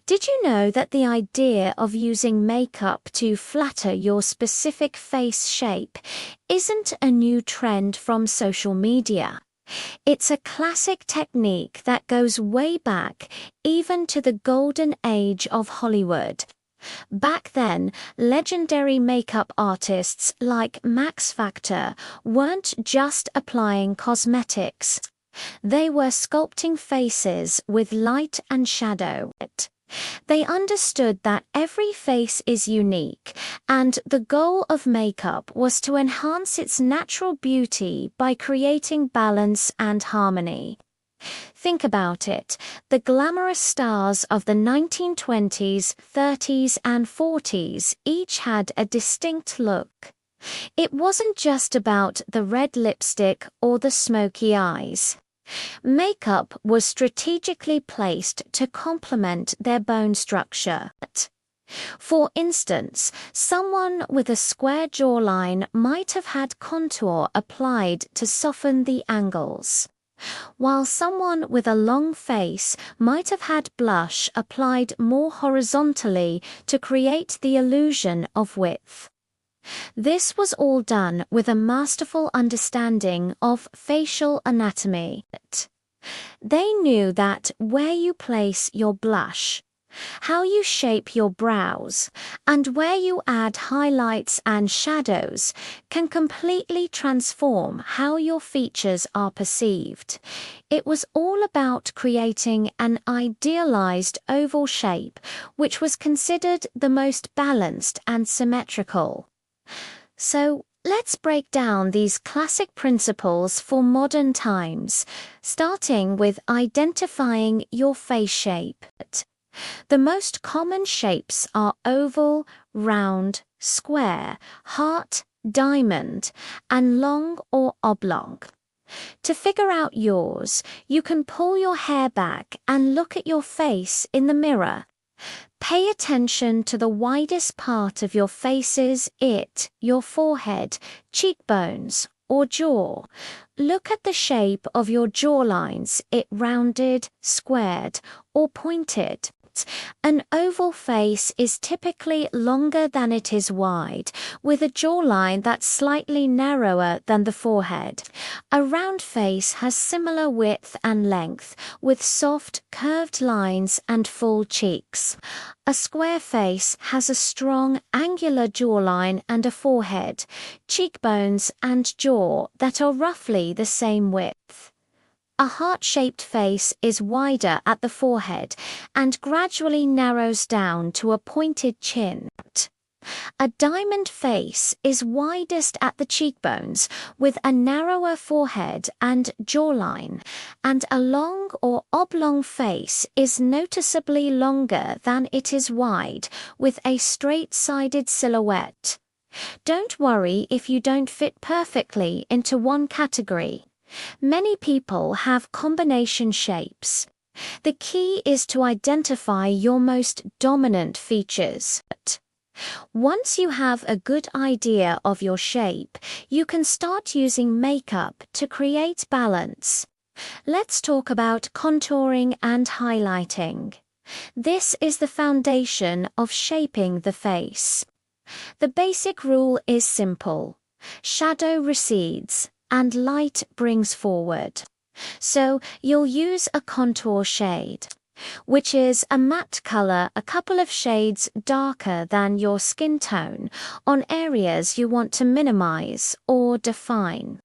Did you know that the idea of using makeup to flatter your specific face shape isn't a new trend from social media? It's a classic technique that goes way back, even to the golden age of Hollywood. Back then, legendary makeup artists like Max Factor weren't just applying cosmetics. They were sculpting faces with light and shadow. They understood that every face is unique, and the goal of makeup was to enhance its natural beauty by creating balance and harmony. Think about it. The glamorous stars of the 1920s, 30s, and 40s each had a distinct look. It wasn't just about the red lipstick or the smoky eyes. Makeup was strategically placed to complement their bone structure. For instance, someone with a square jawline might have had contour applied to soften the angles, while someone with a long face might have had blush applied more horizontally to create the illusion of width. This was all done with a masterful understanding of facial anatomy. They knew that where you place your blush, how you shape your brows, and where you add highlights and shadows can completely transform how your features are perceived. It was all about creating an idealized oval shape, which was considered the most balanced and symmetrical. So, let's break down these classic principles for modern times, starting with identifying your face shape. The most common shapes are oval, round, square, heart, diamond, and long or oblong. To figure out yours, you can pull your hair back and look at your face in the mirror. Pay attention to the widest part of your faces, your forehead, cheekbones, or jaw. Look at the shape of your jawlines, rounded, squared, or pointed. An oval face is typically longer than it is wide, with a jawline that's slightly narrower than the forehead. A round face has similar width and length, with soft, curved lines and full cheeks. A square face has a strong, angular jawline and a forehead, cheekbones and jaw that are roughly the same width. A heart-shaped face is wider at the forehead and gradually narrows down to a pointed chin. A diamond face is widest at the cheekbones with a narrower forehead and jawline, and a long or oblong face is noticeably longer than it is wide with a straight-sided silhouette. Don't worry if you don't fit perfectly into one category. Many people have combination shapes. The key is to identify your most dominant features. Once you have a good idea of your shape, you can start using makeup to create balance. Let's talk about contouring and highlighting. This is the foundation of shaping the face. The basic rule is simple. Shadow recedes and light brings forward. So you'll use a contour shade, which is a matte color a couple of shades darker than your skin tone on areas you want to minimize or define.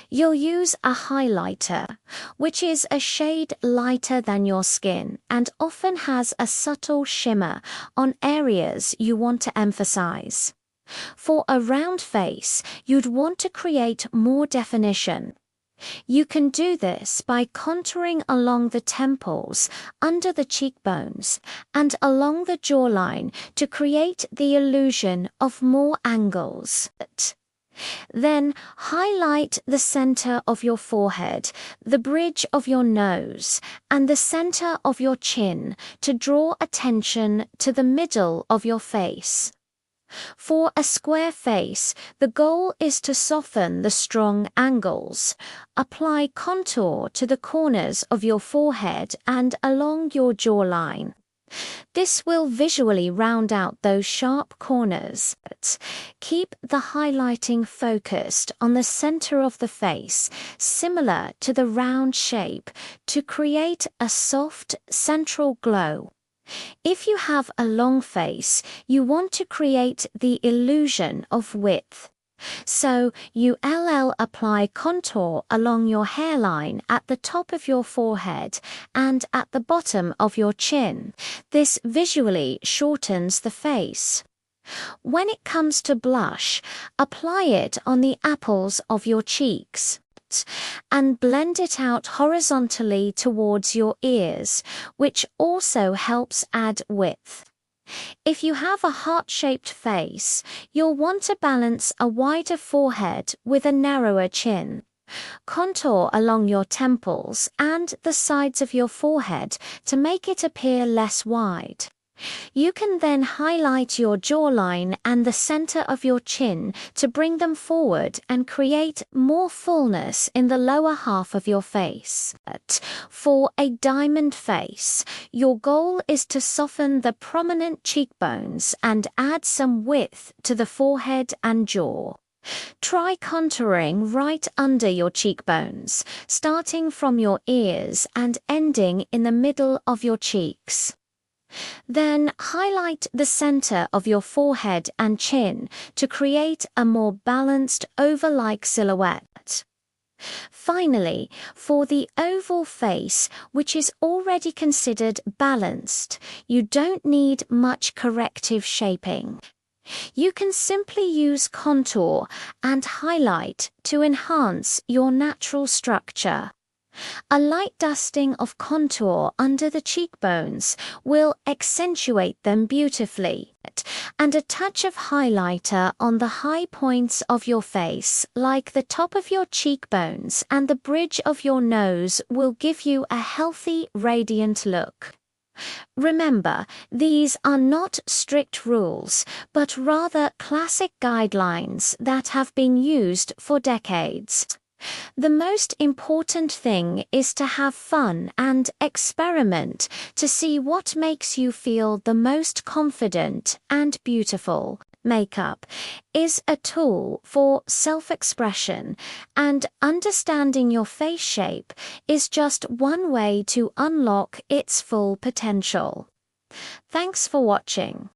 You'll use a highlighter, which is a shade lighter than your skin and often has a subtle shimmer on areas you want to emphasize. For a round face, you'd want to create more definition. You can do this by contouring along the temples, under the cheekbones, and along the jawline to create the illusion of more angles. Then highlight the center of your forehead, the bridge of your nose, and the center of your chin to draw attention to the middle of your face. For a square face, the goal is to soften the strong angles. Apply contour to the corners of your forehead and along your jawline. This will visually round out those sharp corners. Keep the highlighting focused on the center of the face, similar to the round shape, to create a soft central glow. If you have a long face, you want to create the illusion of width. So you apply contour along your hairline at the top of your forehead and at the bottom of your chin. This visually shortens the face. When it comes to blush, apply it on the apples of your cheeks and blend it out horizontally towards your ears, which also helps add width. If you have a heart-shaped face, you'll want to balance a wider forehead with a narrower chin. Contour along your temples and the sides of your forehead to make it appear less wide. You can then highlight your jawline and the center of your chin to bring them forward and create more fullness in the lower half of your face. For a diamond face, your goal is to soften the prominent cheekbones and add some width to the forehead and jaw. Try contouring right under your cheekbones, starting from your ears and ending in the middle of your cheeks. Then highlight the center of your forehead and chin to create a more balanced oval-like silhouette. Finally, for the oval face, which is already considered balanced, you don't need much corrective shaping. You can simply use contour and highlight to enhance your natural structure. A light dusting of contour under the cheekbones will accentuate them beautifully, and a touch of highlighter on the high points of your face, like the top of your cheekbones and the bridge of your nose, will give you a healthy, radiant look. Remember, these are not strict rules, but rather classic guidelines that have been used for decades. The most important thing is to have fun and experiment to see what makes you feel the most confident and beautiful. Makeup is a tool for self-expression, and understanding your face shape is just one way to unlock its full potential. Thanks for watching.